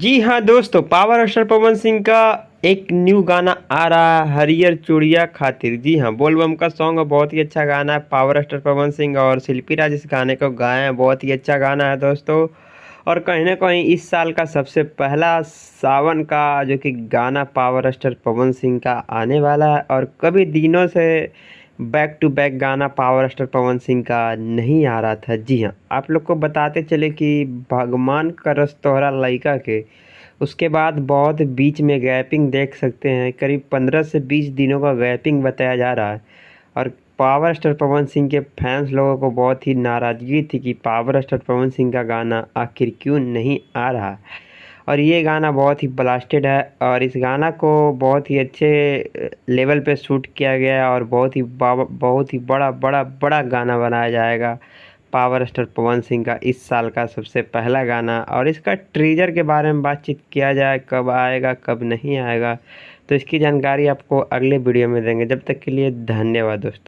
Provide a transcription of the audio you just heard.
जी हाँ दोस्तों, power star Pawan Singh का एक न्यू गाना आ रहा है, हरियर चूड़िया खातिर। जी हाँ, बोलबम का सॉन्ग है, बहुत ही अच्छा गाना है। पावर स्टार पवन सिंह और शिल्पी राज इस गाने को गाए हैं, बहुत ही अच्छा गाना है दोस्तों। और कहीं ना कहीं इस साल का सबसे पहला सावन का जो कि गाना पावर स्टार पवन सिंह का आने वाला है। और कभी दिनों से बैक टू बैक गाना पावर स्टार पवन सिंह का नहीं आ रहा था। जी हाँ, आप लोग को बताते चले कि भगवान का रस तोहरा लइका के उसके बाद बहुत बीच में गैपिंग देख सकते हैं, करीब 15 से 20 दिनों का गैपिंग बताया जा रहा है। और पावर स्टार पवन सिंह के फैंस लोगों को बहुत ही नाराज़गी थी कि पावर स्टार पवन सिंह का गाना आखिर क्यों नहीं आ रहा। और ये गाना बहुत ही ब्लास्टेड है और इस गाना को बहुत ही अच्छे लेवल पे शूट किया गया है और बहुत ही बड़ा बड़ा बड़ा गाना बनाया जाएगा पावर स्टार पवन सिंह का इस साल का सबसे पहला गाना। और इसका ट्रेजर के बारे में बातचीत किया जाए, कब आएगा कब नहीं आएगा, तो इसकी जानकारी आपको अगले वीडियो में देंगे। जब तक के लिए धन्यवाद दोस्तों।